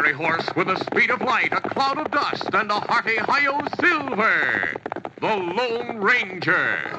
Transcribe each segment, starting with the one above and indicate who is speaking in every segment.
Speaker 1: fiery horse with the speed of light, a cloud of dust, and a hearty hi-yo silver, the Lone Ranger.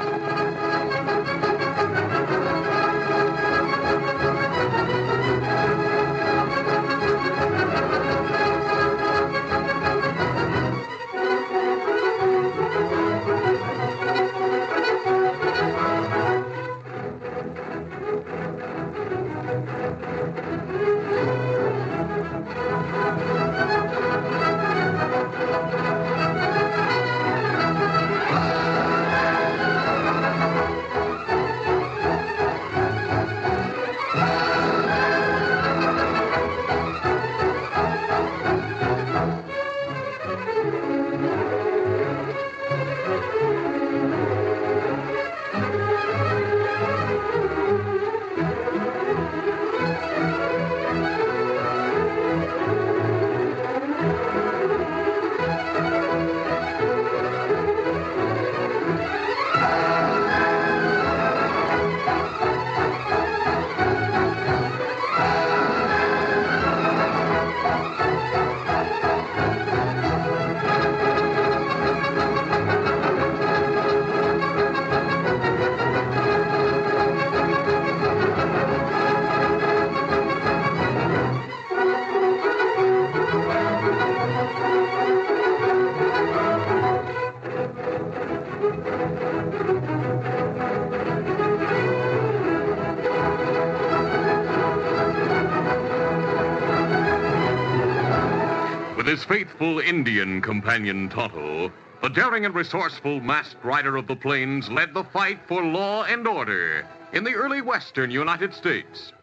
Speaker 1: With his faithful Indian companion Tonto, the daring and resourceful masked rider of the plains led the fight for law and order in the early western United States.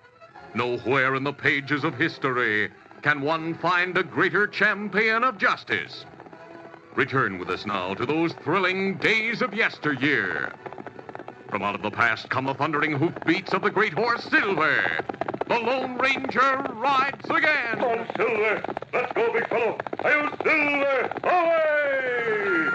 Speaker 1: Nowhere in the pages of history can one find a greater champion of justice. Return with us now to those thrilling days of yesteryear. From out of the past come the thundering hoofbeats of the great horse Silver. The Lone Ranger rides again.
Speaker 2: Come on, Silver. Let's go, big fellow. Hi-yo, Silver. Away!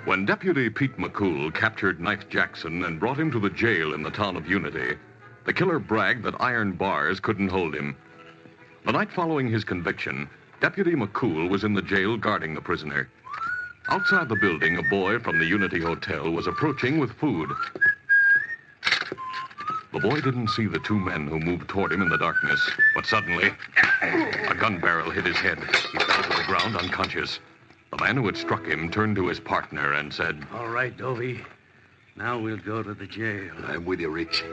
Speaker 1: When Deputy Pete McCool captured Knife Jackson and brought him to the jail in the town of Unity, the killer bragged that iron bars couldn't hold him. The night following his conviction, Deputy McCool was in the jail guarding the prisoner. Outside the building, a boy from the Unity Hotel was approaching with food. The boy didn't see the two men who moved toward him in the darkness, but suddenly, a gun barrel hit his head. He fell to the ground unconscious. The man who had struck him turned to his partner and said,
Speaker 3: "All right, Dovey. Now we'll go to the jail."
Speaker 4: I'm with you, Rich.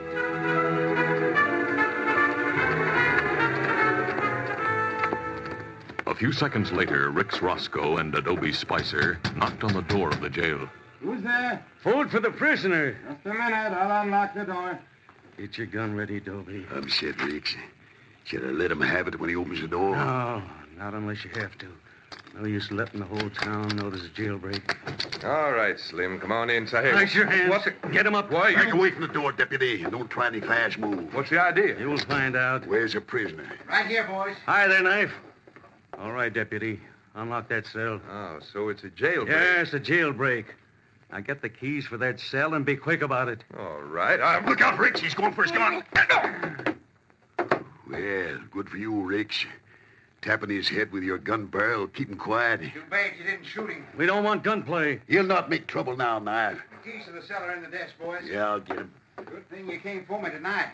Speaker 1: A few seconds later, Rix Roscoe and Adobe Spicer knocked on the door of the jail.
Speaker 5: Who's there?
Speaker 3: Food for the prisoner.
Speaker 5: Just a minute. I'll unlock the door.
Speaker 3: Get your gun ready, Dovey.
Speaker 4: I'm set, Rich. Should I let him have it when he opens the door?
Speaker 3: No, not unless you have to. No use letting the whole town know there's a jailbreak.
Speaker 6: All right, Slim. Come on inside.
Speaker 3: Place your hands.
Speaker 6: What the...
Speaker 3: Get him up.
Speaker 6: Why,
Speaker 4: Back
Speaker 6: you...
Speaker 4: away from the door, Deputy. And don't try any fast moves.
Speaker 6: What's the idea?
Speaker 3: You'll find out.
Speaker 4: Where's the prisoner?
Speaker 5: Right here, boys.
Speaker 3: Hi there, Knife. All right, Deputy. Unlock that cell.
Speaker 6: Oh, so it's a jailbreak.
Speaker 3: Yes, a jailbreak. Now get the keys for that cell and be quick about it.
Speaker 6: All right.
Speaker 4: Look out, Rich. He's going for his gun. Well, good for you, Rich. Tapping his head with your gun barrel, keep him quiet.
Speaker 5: Too bad you didn't shoot him.
Speaker 3: We don't want gunplay.
Speaker 4: He'll not make trouble now, Knife.
Speaker 5: The keys to the cellar are in the desk, boys.
Speaker 4: Yeah, I'll get him.
Speaker 5: Good thing you came for me tonight.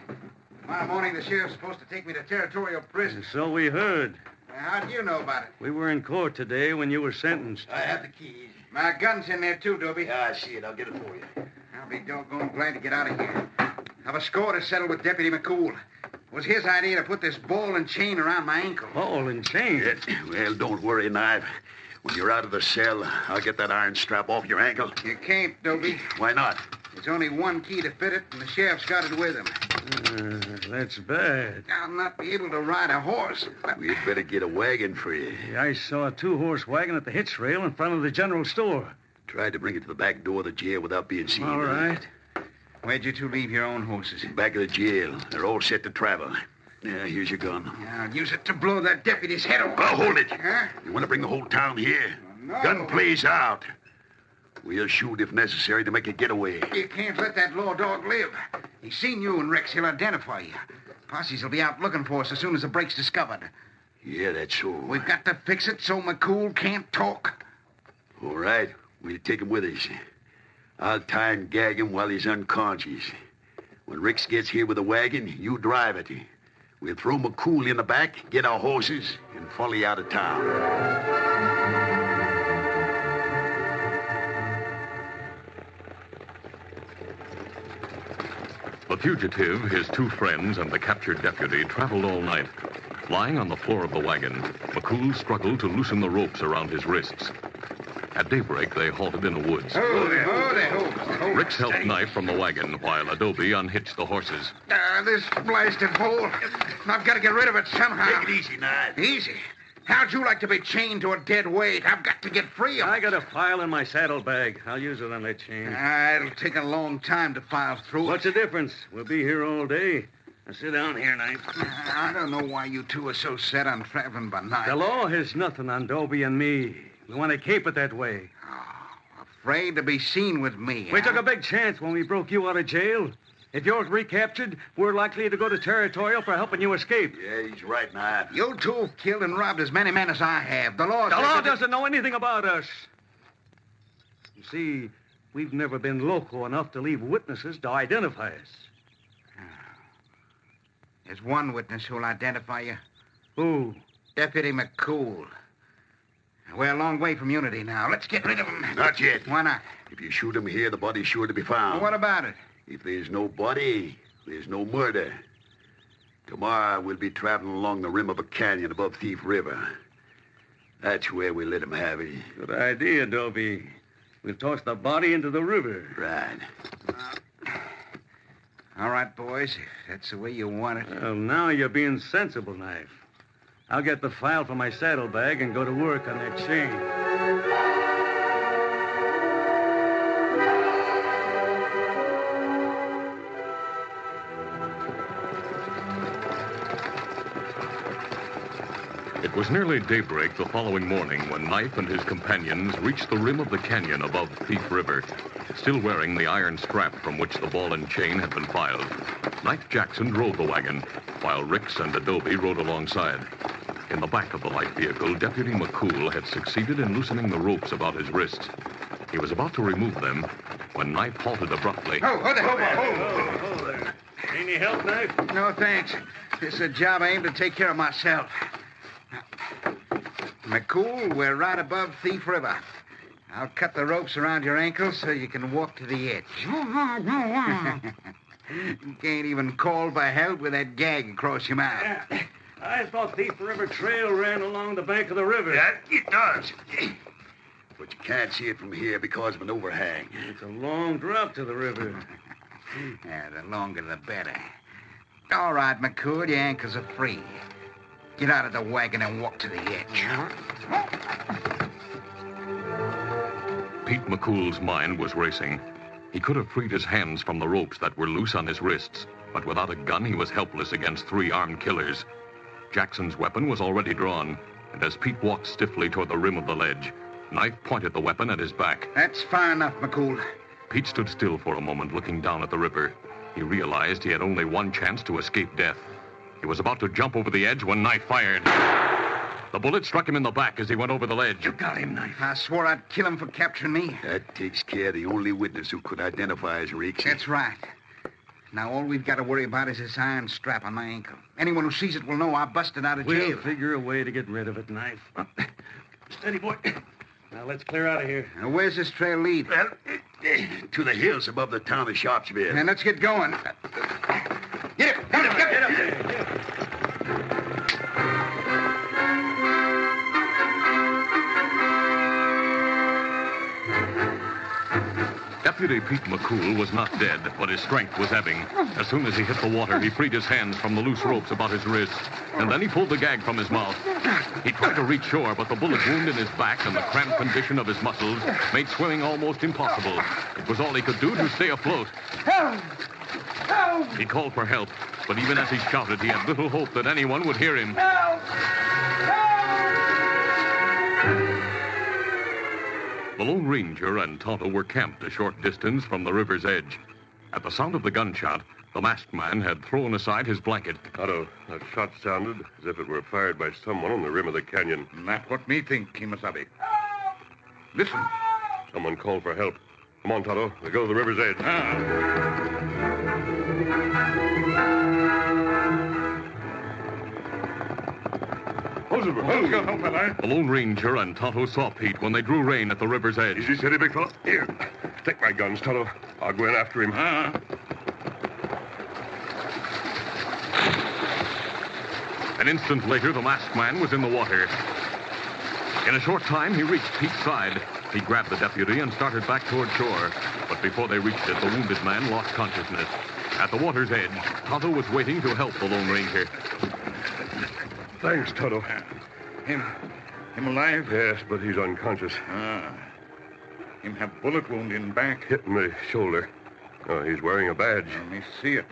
Speaker 5: Tomorrow morning, the sheriff's supposed to take me to territorial prison.
Speaker 3: So we heard.
Speaker 5: How do you know about it?
Speaker 3: We were in court today when you were sentenced.
Speaker 4: I have the keys.
Speaker 5: My gun's in there, too, Dobie.
Speaker 4: Yeah, I see it. I'll get it for you.
Speaker 5: I'll be doggone glad to get out of here. Have a score to settle with Deputy McCool. It was his idea to put this ball and chain around my ankle.
Speaker 3: Ball and chain?
Speaker 4: Well, don't worry, Knife. When you're out of the cell, I'll get that iron strap off your ankle.
Speaker 5: You can't, Dobie.
Speaker 4: Why not?
Speaker 5: There's only one key to fit it, and the sheriff's got it with him.
Speaker 3: That's bad.
Speaker 5: I'll not be able to ride a horse.
Speaker 4: We'd better get a wagon for you.
Speaker 3: I saw a two-horse wagon at the hitch rail in front of the general store.
Speaker 4: Tried to bring it to the back door of the jail without being seen.
Speaker 3: All right.
Speaker 5: Where'd you two leave your own horses?
Speaker 4: Back of the jail. They're all set to travel. Yeah, here's your gun.
Speaker 5: Yeah, I'll use it to blow that deputy's head off.
Speaker 4: Oh, hold it.
Speaker 5: Huh?
Speaker 4: You want to bring the whole town here?
Speaker 5: No.
Speaker 4: Gun plays out. We'll shoot if necessary to make a getaway.
Speaker 5: You can't let that law dog live. He's seen you and Rex. He'll identify you. Posses will be out looking for us as soon as the break's discovered.
Speaker 4: Yeah, that's so.
Speaker 5: We've got to fix it so McCool can't talk.
Speaker 4: All right. We'll take him with us. I'll tie and gag him while he's unconscious. When Rex gets here with the wagon, you drive it. We'll throw McCool in the back, get our horses, and follow you out of town.
Speaker 1: The fugitive, his two friends, and the captured deputy traveled all night. Lying on the floor of the wagon, McCool struggled to loosen the ropes around his wrists. At daybreak, they halted in the woods.
Speaker 5: Hold it.
Speaker 1: Rix helped Knife from the wagon while Adobe unhitched the horses.
Speaker 5: This blasted pole. I've got to get rid of it somehow.
Speaker 4: Take it easy, Knife.
Speaker 5: Easy? How'd you like to be chained to a dead weight? I've got to get free of it.
Speaker 3: I got a file in my saddlebag. I'll use it on that chain.
Speaker 5: It'll take a long time to file through
Speaker 3: What's
Speaker 5: it.
Speaker 3: the difference? We'll be here all day. Now sit down here, Knife.
Speaker 5: I don't know why you two are so set on traveling by night.
Speaker 3: The law has nothing on Dobie and me. We want to keep it that way.
Speaker 5: Afraid to be seen with me.
Speaker 3: We
Speaker 5: huh?
Speaker 3: took a big chance when we broke you out of jail. If you're recaptured, we're likely to go to territorial for helping you escape.
Speaker 4: Yeah, he's right, Knife.
Speaker 5: You two have killed and robbed as many men as I have. The law
Speaker 3: The
Speaker 5: says
Speaker 3: law
Speaker 5: that-
Speaker 3: doesn't know anything about us. You see, we've never been loco enough to leave witnesses to identify us.
Speaker 5: There's one witness who'll identify you.
Speaker 3: Who?
Speaker 5: Deputy McCool. We're a long way from Unity now. Let's get rid of him.
Speaker 4: Not yet.
Speaker 5: Why not?
Speaker 4: If you shoot him here, the body's sure to be found.
Speaker 5: Well, what about it?
Speaker 4: If there's no body, there's no murder. Tomorrow, we'll be traveling along the rim of a canyon above Thief River. That's where we let him have it.
Speaker 3: Good idea, Dobie. We'll toss the body into the river.
Speaker 4: Right.
Speaker 5: All right, boys. If that's the way you want it.
Speaker 3: Well, now you're being sensible, Knife. I'll get the file from my saddlebag and go to work on that chain.
Speaker 1: It was nearly daybreak the following morning when Knife and his companions reached the rim of the canyon above Thief River, still wearing the iron strap from which the ball and chain had been filed. Knife Jackson drove the wagon, while Rix and Adobe rode alongside. In the back of the light vehicle, Deputy McCool had succeeded in loosening the ropes about his wrists. He was about to remove them when Knife halted abruptly.
Speaker 5: Oh, hold it.
Speaker 3: Oh, there. Any help, Knife?
Speaker 5: No, thanks. This is a job I aim to take care of myself. McCool, we're right above Thief River. I'll cut the ropes around your ankles so you can walk to the edge. You can't even call for help with that gag across your mouth.
Speaker 3: I thought Thief River Trail ran along the bank of the river.
Speaker 4: Yeah, it does. But you can't see it from here because of an overhang.
Speaker 3: It's a long drop to the river.
Speaker 5: Yeah, the longer the better. All right, McCool, your ankles are free. Get out of the wagon and walk to the edge.
Speaker 1: Pete McCool's mind was racing. He could have freed his hands from the ropes that were loose on his wrists, but without a gun, he was helpless against three armed killers. Jackson's weapon was already drawn, and as Pete walked stiffly toward the rim of the ledge, Knife pointed the weapon at his back.
Speaker 5: That's far enough, McCool.
Speaker 1: Pete stood still for a moment, looking down at the river. He realized he had only one chance to escape death. He was about to jump over the edge when Knife fired. The bullet struck him in the back as he went over the ledge.
Speaker 3: You got him, Knife.
Speaker 5: I swore I'd kill him for capturing me.
Speaker 4: That takes care of the only witness who could identify as Reeks.
Speaker 5: That's right. Now, all we've got to worry about is this iron strap on my ankle. Anyone who sees it will know I busted out of jail.
Speaker 3: We'll figure a way to get rid of it, Knife. Steady, boy. Now, let's clear out of here.
Speaker 5: Now, where's this trail lead?
Speaker 4: Well, to the hills above the town of Sharpsville.
Speaker 5: And let's get going. Get up! Get up!
Speaker 3: Get up there. Get up.
Speaker 1: Deputy Pete McCool was not dead, but his strength was ebbing. As soon as he hit the water, he freed his hands from the loose ropes about his wrists, and then he pulled the gag from his mouth. He tried to reach shore, but the bullet wound in his back and the cramped condition of his muscles made swimming almost impossible. It was all he could do to stay afloat.
Speaker 5: Help! Help!
Speaker 1: He called for help, but even as he shouted, he had little hope that anyone would hear him.
Speaker 5: Help! Help!
Speaker 1: The The Lone Ranger and Tonto were camped a short distance from the river's edge. At the sound of the gunshot, the masked man had thrown aside his blanket.
Speaker 2: Tonto, that shot sounded as if it were fired by someone on the rim of the canyon.
Speaker 5: That's what me think, Kimasabi. Listen.
Speaker 2: Someone called for help. Come on, Tonto. We go to the river's edge.
Speaker 1: The Lone Ranger and Tonto saw Pete when they drew rein at the river's edge.
Speaker 2: Easy, steady, big fella. Here, take my guns, Tonto. I'll go in after him.
Speaker 1: An instant later, the masked man was in the water. In a short time, he reached Pete's side. He grabbed the deputy and started back toward shore. But before they reached it, the wounded man lost consciousness. At the water's edge, Tonto was waiting to help the Lone Ranger.
Speaker 2: Thanks, Tonto.
Speaker 5: Him alive?
Speaker 2: Yes, but he's unconscious.
Speaker 5: Him have bullet wound in back.
Speaker 2: Hit in the shoulder. Oh, he's wearing a badge.
Speaker 5: Let me see it.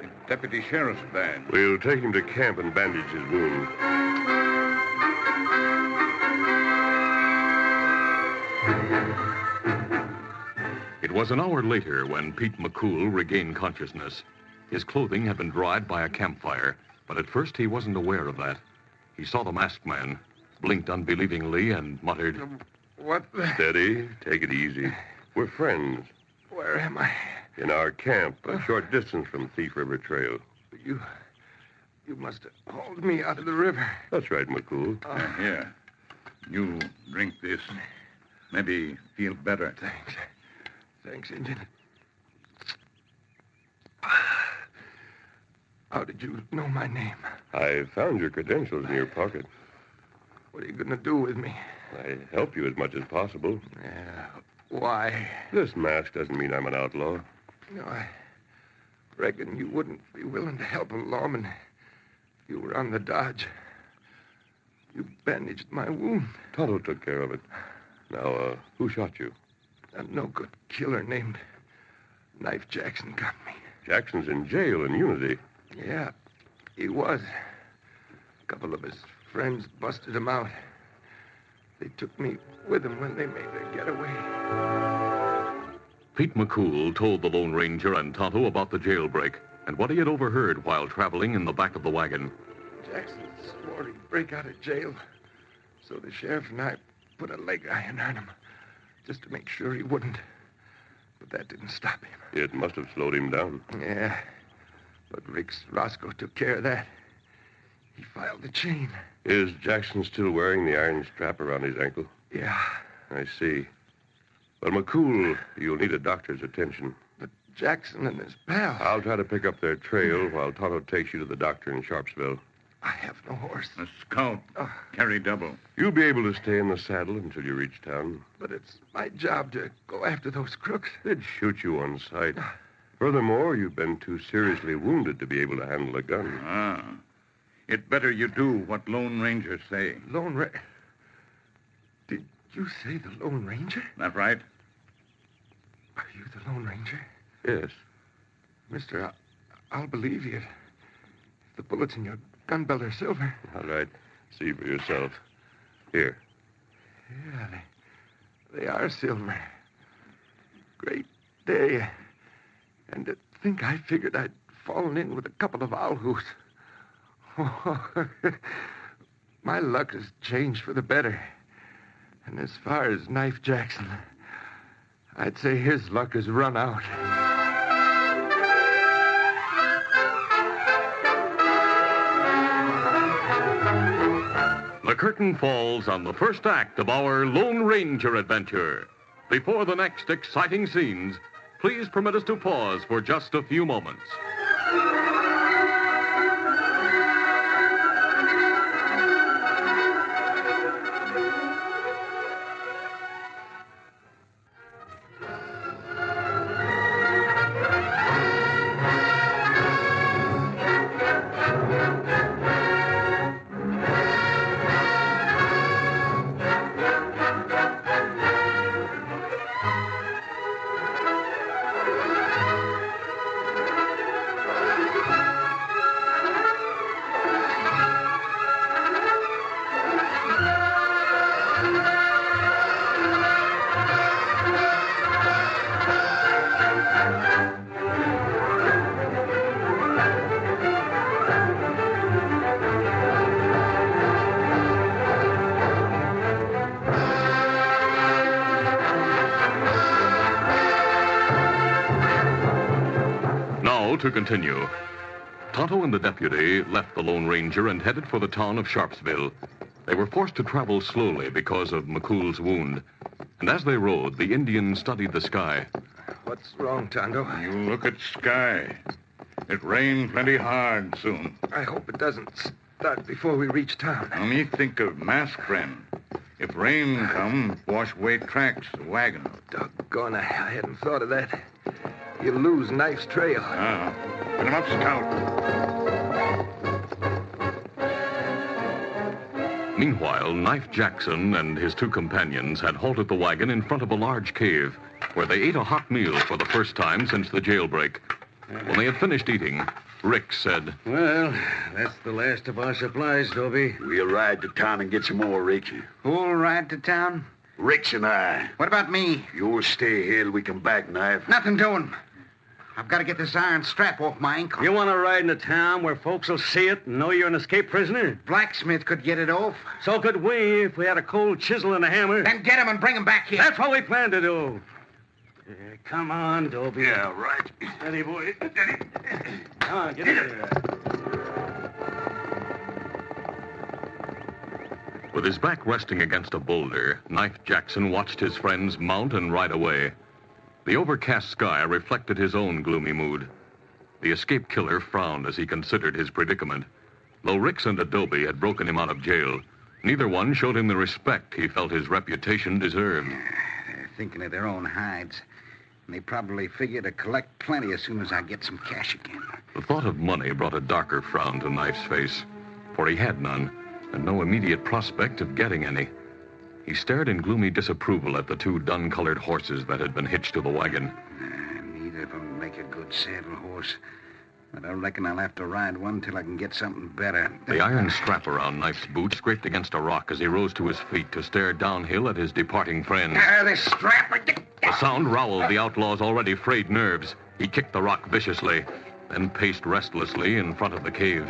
Speaker 5: The deputy sheriff's badge.
Speaker 2: We'll take him to camp and bandage his wound.
Speaker 1: It was an hour later when Pete McCool regained consciousness. His clothing had been dried by a campfire, but at first he wasn't aware of that. He saw the masked man, blinked unbelievingly, and muttered,
Speaker 6: What the...
Speaker 2: Steady. Take it easy. We're friends.
Speaker 6: Where am I?
Speaker 2: In our camp, a short distance from Thief River Trail.
Speaker 6: You must have hauled me out of the river.
Speaker 2: That's right, McCool.
Speaker 5: Here. You drink this. Maybe feel better.
Speaker 6: Thanks, Injun. How did you know my name?
Speaker 2: I found your credentials in your pocket.
Speaker 6: What are you going to do with me?
Speaker 2: I help you as much as possible.
Speaker 6: Yeah, why?
Speaker 2: This mask doesn't mean I'm an outlaw.
Speaker 6: No, I reckon you wouldn't be willing to help a lawman if you were on the dodge. You bandaged my wound.
Speaker 2: Tonto took care of it. Now, who shot you?
Speaker 6: A no-good killer named Knife Jackson got me.
Speaker 2: Jackson's in jail in Unity.
Speaker 6: Yeah, he was. A couple of his friends busted him out. They took me with them when they made their getaway.
Speaker 1: Pete McCool told the Lone Ranger and Tonto about the jailbreak and what he had overheard while traveling in the back of the wagon.
Speaker 6: Jackson swore he'd break out of jail, so the sheriff and I put a leg iron on him just to make sure he wouldn't. But that didn't stop him.
Speaker 2: It must have slowed him down.
Speaker 6: Yeah, but Rick's Roscoe took care of that. He filed the chain.
Speaker 2: Is Jackson still wearing the iron strap around his ankle?
Speaker 6: Yeah.
Speaker 2: I see. Well, McCool, you'll need a doctor's attention.
Speaker 6: But Jackson and his pal...
Speaker 2: I'll try to pick up their trail while Tonto takes you to the doctor in Sharpsville.
Speaker 6: I have no horse.
Speaker 5: A scout. Carry double.
Speaker 2: You'll be able to stay in the saddle until you reach town.
Speaker 6: But it's my job to go after those crooks.
Speaker 2: They'd shoot you on sight. Furthermore, you've been too seriously wounded to be able to handle a gun.
Speaker 5: It better you do what Lone Ranger say.
Speaker 6: Lone Ranger? Did you say the Lone Ranger?
Speaker 5: That right?
Speaker 6: Are you the Lone Ranger?
Speaker 2: Yes.
Speaker 6: Mister, I'll believe you. If the bullets in your gun belt are silver.
Speaker 2: All right. See for yourself. Here.
Speaker 6: Yeah, they are silver. Great day. And to think I figured I'd fallen in with a couple of owl hoots. My luck has changed for the better. And as far as Knife Jackson, I'd say his luck has run out.
Speaker 1: The curtain falls on the first act of our Lone Ranger adventure. Before the next exciting scenes, please permit us to pause for just a few moments. to continue. Tonto and the deputy left the Lone Ranger and headed for the town of Sharpsville. They were forced to travel slowly because of McCool's wound. And as they rode, the Indian studied the sky.
Speaker 6: What's wrong, Tonto?
Speaker 7: You look at sky. It rain plenty hard soon.
Speaker 6: I hope it doesn't start before we reach town.
Speaker 7: Now, me think of mask friend. If rain come, wash away tracks, the wagon.
Speaker 6: Doggone, I hadn't thought of that. You lose Knife's trail.
Speaker 7: Put him up, Scout.
Speaker 1: Meanwhile, Knife Jackson and his two companions had halted the wagon in front of a large cave, where they ate a hot meal for the first time since the jailbreak. When they had finished eating, Rick said,
Speaker 3: Well, that's the last of our supplies, Dobie.
Speaker 4: We'll ride to town and get some more, Rick.
Speaker 5: Who'll ride to town?
Speaker 4: Rick's and I.
Speaker 5: What about me?
Speaker 4: You'll stay here till we come back, Knife.
Speaker 5: Nothing doing. I've got to get this iron strap off my ankle.
Speaker 3: You want to ride into town where folks will see it and know you're an escaped prisoner?
Speaker 5: Blacksmith could get it off.
Speaker 3: So could we if we had a cold chisel and a hammer.
Speaker 5: Then get him and bring him back here.
Speaker 3: That's what we plan to do. Come on, Dobie.
Speaker 4: Yeah, right.
Speaker 3: Steady, boy. Steady. Come on, get in there.
Speaker 1: With his back resting against a boulder, Knife Jackson watched his friends mount and ride away. The overcast sky reflected his own gloomy mood. The escaped killer frowned as he considered his predicament. Though Ricks and Adobe had broken him out of jail, neither one showed him the respect he felt his reputation deserved.
Speaker 5: They're thinking of their own hides. And they probably figure to collect plenty as soon as I get some cash again.
Speaker 1: The thought of money brought a darker frown to Knife's face, for he had none, and no immediate prospect of getting any. He stared in gloomy disapproval at the two dun-colored horses that had been hitched to the wagon.
Speaker 5: Neither of them make a good saddle horse. But I reckon I'll have to ride one till I can get something better.
Speaker 1: The iron strap around Knife's boot scraped against a rock as he rose to his feet to stare downhill at his departing friends.
Speaker 5: The strap...
Speaker 1: The sound routled the outlaw's already frayed nerves. He kicked the rock viciously, then paced restlessly in front of the cave.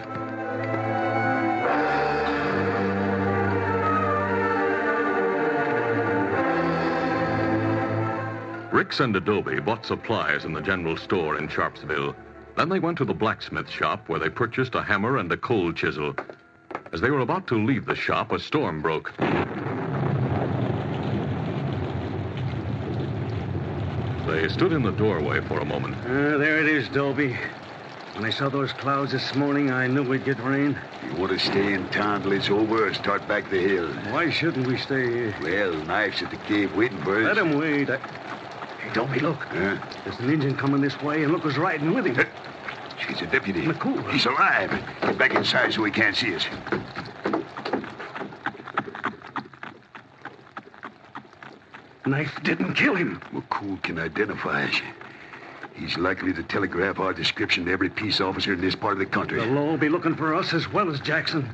Speaker 1: Ricks and Adobe bought supplies in the general store in Sharpsville. Then they went to the blacksmith shop where they purchased a hammer and a cold chisel. As they were about to leave the shop, a storm broke. They stood in the doorway for a moment.
Speaker 3: There it is, Dobie. When I saw those clouds this morning, I knew we'd get rain.
Speaker 4: You want to stay in town till it's over or start back the hill?
Speaker 3: Why shouldn't we stay here?
Speaker 4: Well, Knife's at the cave waiting for us.
Speaker 3: Let him wait. Hey, Dobie, look.
Speaker 4: Huh?
Speaker 3: There's an Indian coming this way, and look who's riding with him.
Speaker 4: She's a deputy.
Speaker 3: McCool.
Speaker 4: He's alive. Get back inside so he can't see us.
Speaker 3: Knife didn't kill him.
Speaker 4: McCool can identify us. He's likely to telegraph our description to every peace officer in this part of the country.
Speaker 3: The law will be looking for us as well as Jackson.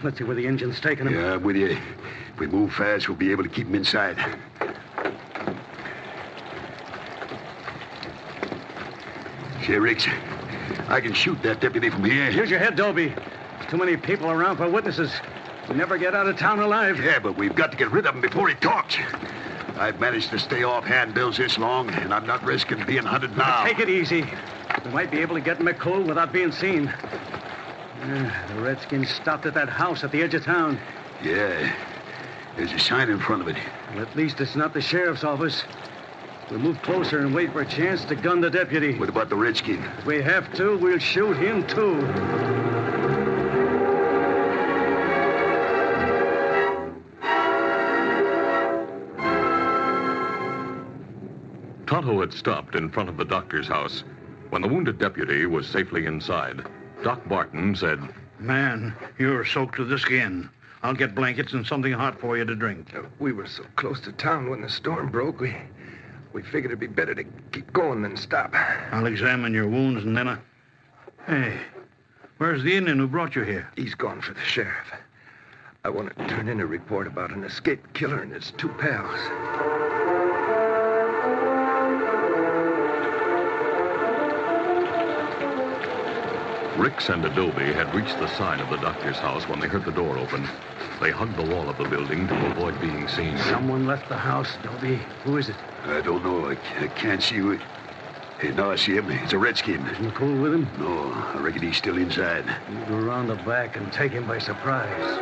Speaker 3: Let's see where the engine's taking him.
Speaker 4: Yeah, I'm with you. If we move fast, we'll be able to keep him inside. Say, Ricks, I can shoot that deputy from here.
Speaker 3: Use your head, Dobie. There's too many people around for witnesses. We never get out of town alive.
Speaker 4: Yeah, but we've got to get rid of him before he talks. I've managed to stay off handbills this long, and I'm not risking being hunted now.
Speaker 3: Take it easy. We might be able to get McCool without being seen. The Redskins stopped at that house at the edge of town.
Speaker 4: Yeah. There's a sign in front of it.
Speaker 3: Well, at least it's not the sheriff's office. We'll move closer and wait for a chance to gun the deputy.
Speaker 4: What about the Redskin?
Speaker 3: If we have to, we'll shoot him, too.
Speaker 1: Tonto had stopped in front of the doctor's house. When the wounded deputy was safely inside, Doc Barton said,
Speaker 7: Man, you're soaked to the skin. I'll get blankets and something hot for you to drink.
Speaker 6: We were so close to town when the storm broke, we figured it'd be better to keep going than stop.
Speaker 7: I'll examine your wounds and then Hey, where's the Indian who brought you here?
Speaker 6: He's gone for the sheriff. I want to turn in a report about an escaped killer and his two pals.
Speaker 1: Ricks and Adobe had reached the side of the doctor's house when they heard the door open. They hugged the wall of the building to avoid being seen.
Speaker 3: Someone left the house, Dobie. Who is it?
Speaker 4: I don't know. I can't see who it... Hey, now I see him. It's a redskin.
Speaker 3: Is McCool with him?
Speaker 4: No, I reckon he's still inside.
Speaker 3: You go around the back and take him by surprise.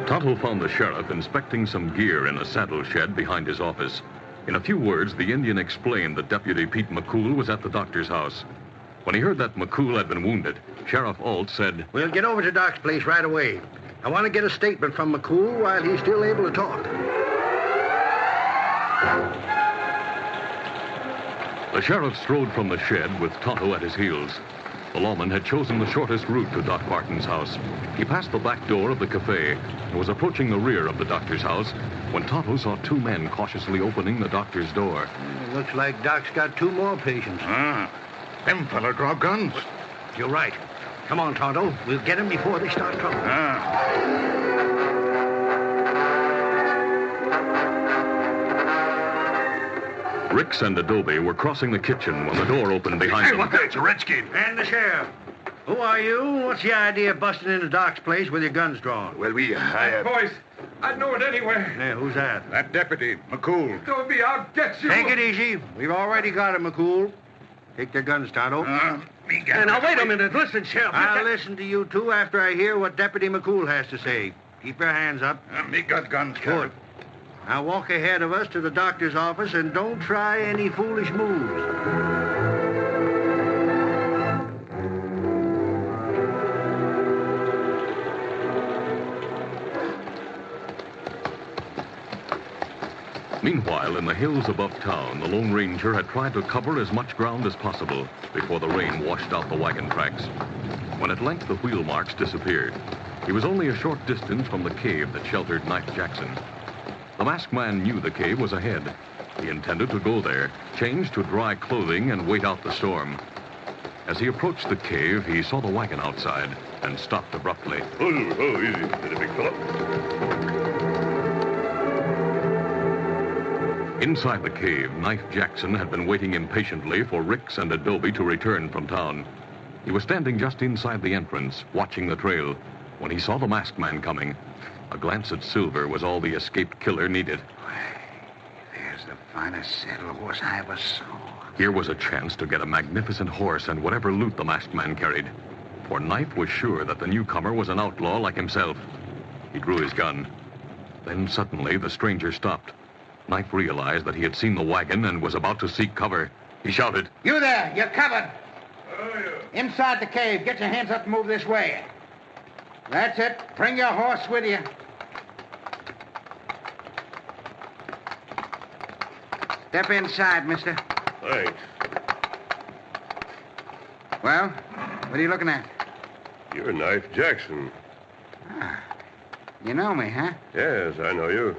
Speaker 1: Tonto found the sheriff inspecting some gear in a saddle shed behind his office. In a few words, the Indian explained that Deputy Pete McCool was at the doctor's house. When he heard that McCool had been wounded, Sheriff Alt said,
Speaker 8: We'll get over to Doc's place right away. I want to get a statement from McCool while he's still able to talk.
Speaker 1: The sheriff strode from the shed with Tonto at his heels. The lawman had chosen the shortest route to Doc Barton's house. He passed the back door of the cafe and was approaching the rear of the doctor's house when Tonto saw two men cautiously opening the doctor's door.
Speaker 8: It looks like Doc's got two more patients.
Speaker 5: Them fella draw guns.
Speaker 8: You're right. Come on, Tonto. We'll get him before they start trouble.
Speaker 1: Rix and Adobe were crossing the kitchen when the door opened behind them.
Speaker 4: Look there, it's a redskin.
Speaker 8: And the sheriff. Who are you? What's the idea of busting into Doc's place with your guns drawn?
Speaker 4: Well,
Speaker 6: Boys, I'd know it anywhere.
Speaker 8: Yeah, who's that?
Speaker 5: That deputy, McCool.
Speaker 6: Adobe, I'll get you.
Speaker 8: Take it easy. We've already got him, McCool. Take their guns, Tonto.
Speaker 5: Me got
Speaker 3: Hey, now, wait a minute. Listen, Sheriff.
Speaker 8: I'll listen to you two after I hear what Deputy McCool has to say. Keep your hands up.
Speaker 5: Me got guns,
Speaker 8: Good.
Speaker 5: Sheriff.
Speaker 8: Now walk ahead of us to the doctor's office and don't try any foolish moves.
Speaker 1: Meanwhile, in the hills above town, the Lone Ranger had tried to cover as much ground as possible before the rain washed out the wagon tracks. When at length the wheel marks disappeared, he was only a short distance from the cave that sheltered Knife Jackson. The masked man knew the cave was ahead. He intended to go there, change to dry clothing, and wait out the storm. As he approached the cave, he saw the wagon outside and stopped abruptly.
Speaker 2: Oh, easy. Steady, big fella.
Speaker 1: Inside the cave, Knife Jackson had been waiting impatiently for Rix and Adobe to return from town. He was standing just inside the entrance, watching the trail, when he saw the masked man coming. A glance at Silver was all the escaped killer needed.
Speaker 5: There's the finest saddle horse I ever saw.
Speaker 1: Here was a chance to get a magnificent horse and whatever loot the masked man carried. For Knife was sure that the newcomer was an outlaw like himself. He drew his gun. Then suddenly the stranger stopped. Knife realized that he had seen the wagon and was about to seek cover. He shouted,
Speaker 5: You there, you're covered. Inside the cave. Get your hands up and move this way. That's it. Bring your horse with you. Step inside, mister.
Speaker 2: Thanks.
Speaker 5: Well, what are you looking at?
Speaker 2: You're Knife Jackson.
Speaker 5: You know me, huh?
Speaker 2: Yes, I know you.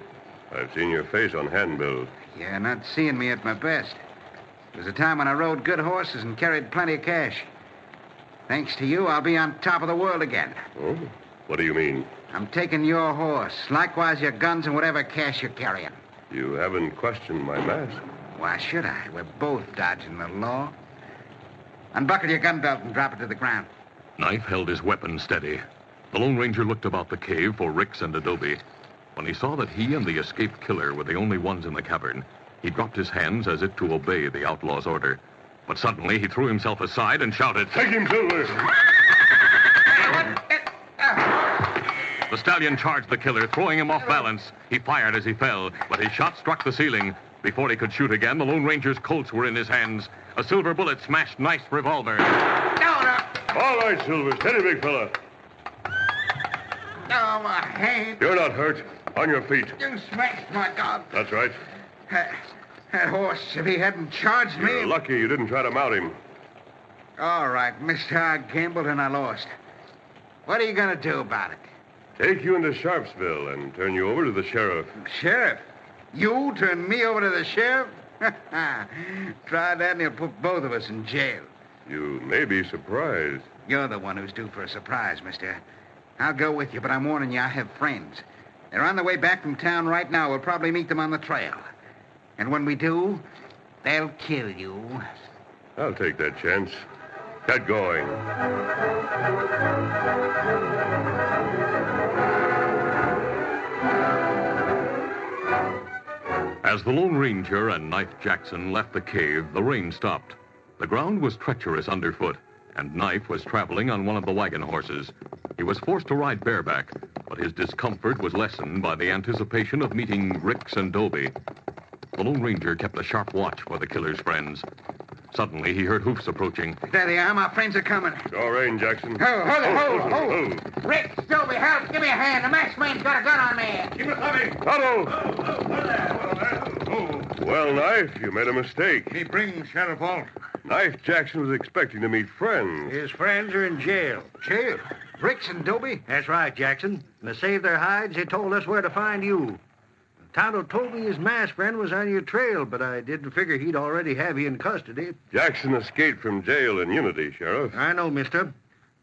Speaker 2: I've seen your face on handbills.
Speaker 5: You're not seeing me at my best. It was a time when I rode good horses and carried plenty of cash. Thanks to you, I'll be on top of the world again.
Speaker 2: Oh? What do you mean?
Speaker 5: I'm taking your horse, likewise your guns and whatever cash you're carrying.
Speaker 2: You haven't questioned my mask.
Speaker 5: Why should I? We're both dodging the law. Unbuckle your gun belt and drop it to the ground.
Speaker 1: Knife held his weapon steady. The Lone Ranger looked about the cave for Rix and Adobe. When he saw that he and the escaped killer were the only ones in the cavern, he dropped his hands as if to obey the outlaw's order. But suddenly he threw himself aside and shouted,
Speaker 2: Take him, Silver!
Speaker 1: The stallion charged the killer, throwing him off balance. He fired as he fell, but his shot struck the ceiling. Before he could shoot again, the Lone Ranger's Colts were in his hands. A silver bullet smashed Knife's revolver.
Speaker 2: All right, Silver. Steady, big fella.
Speaker 5: Oh, my hand.
Speaker 2: You're not hurt. On your feet.
Speaker 5: You smashed my gun.
Speaker 2: That's right.
Speaker 5: That horse, if he hadn't charged me...
Speaker 2: You're lucky you didn't try to mount him.
Speaker 5: All right, mister, I gambled and I lost. What are you going to do about it?
Speaker 2: Take you into Sharpsville and turn you over to the sheriff.
Speaker 5: Sheriff? You turn me over to the sheriff? Try that and he'll put both of us in jail.
Speaker 2: You may be surprised.
Speaker 5: You're the one who's due for a surprise, mister. I'll go with you, but I'm warning you, I have friends. They're on their way back from town right now. We'll probably meet them on the trail. And when we do, they'll kill you.
Speaker 2: I'll take that chance. Get going.
Speaker 1: As the Lone Ranger and Knife Jackson left the cave, the rain stopped. The ground was treacherous underfoot, and Knife was traveling on one of the wagon horses. He was forced to ride bareback, but his discomfort was lessened by the anticipation of meeting Rix and Dobie. The Lone Ranger kept a sharp watch for the killer's friends. Suddenly, he heard hoofs approaching.
Speaker 5: There they are. My friends are coming.
Speaker 2: Sure ain't, Jackson.
Speaker 5: Ho! Rick, Dobie, help. Give me a hand. The masked man's got a gun on me.
Speaker 8: Keep it coming.
Speaker 2: Tonto! Well, Knife, you made a mistake.
Speaker 7: Me bring Sheriff Alt.
Speaker 2: Knife Jackson was expecting to meet friends.
Speaker 8: His friends are in jail.
Speaker 5: Jail? Rix and Dobie?
Speaker 8: That's right, Jackson. And to save their hides, they told us where to find you. Tonto told me his masked friend was on your trail, but I didn't figure he'd already have you in custody.
Speaker 2: Jackson escaped from jail in Unity, Sheriff.
Speaker 8: I know, mister.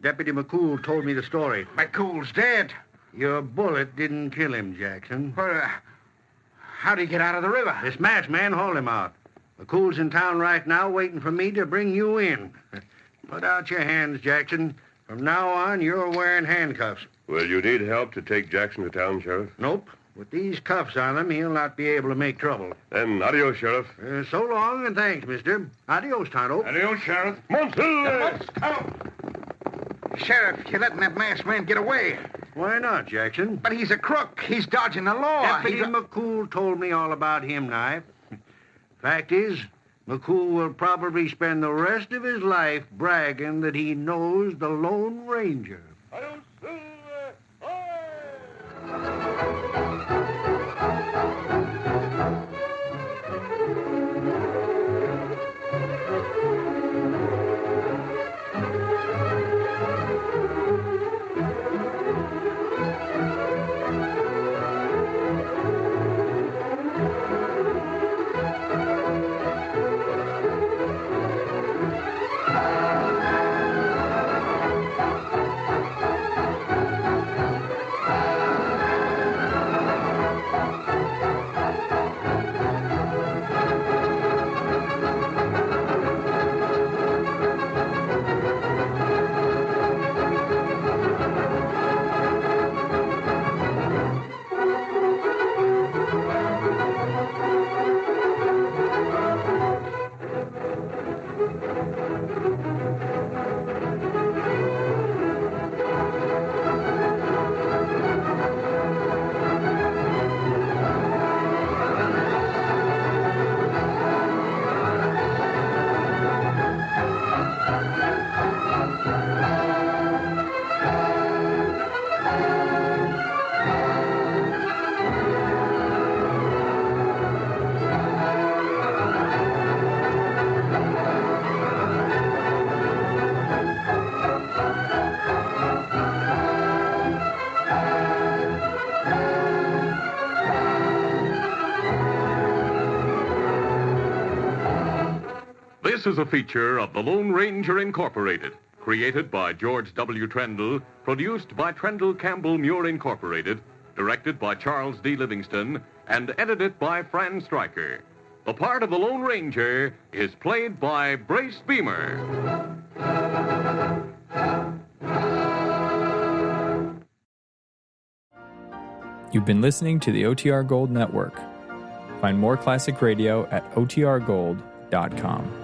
Speaker 8: Deputy McCool told me the story.
Speaker 5: McCool's dead.
Speaker 8: Your bullet didn't kill him, Jackson.
Speaker 5: Well, how'd he get out of the river?
Speaker 8: This masked man hauled him out. McCool's in town right now waiting for me to bring you in. Put out your hands, Jackson. From now on, you're wearing handcuffs.
Speaker 2: Will you need help to take Jackson to town, Sheriff?
Speaker 8: Nope. With these cuffs on him, he'll not be able to make trouble.
Speaker 2: Then adios, Sheriff.
Speaker 8: So long, and thanks, mister. Adios, Tonto.
Speaker 7: Adios, Sheriff.
Speaker 2: Monsieur!
Speaker 5: Sheriff, you're letting that masked man get away.
Speaker 8: Why not, Jackson?
Speaker 5: But he's a crook. He's dodging the law.
Speaker 8: Deputy McCool told me all about him, Knife. Fact is, McCool will probably spend the rest of his life bragging that he knows the Lone Ranger.
Speaker 1: This is a feature of the Lone Ranger Incorporated, created by George W. Trendle, produced by Trendle Campbell Muir Incorporated, directed by Charles D. Livingston, and edited by Fran Stryker. The part of the Lone Ranger is played by Brace Beamer.
Speaker 9: You've been listening to the OTR Gold Network. Find more classic radio at otrgold.com.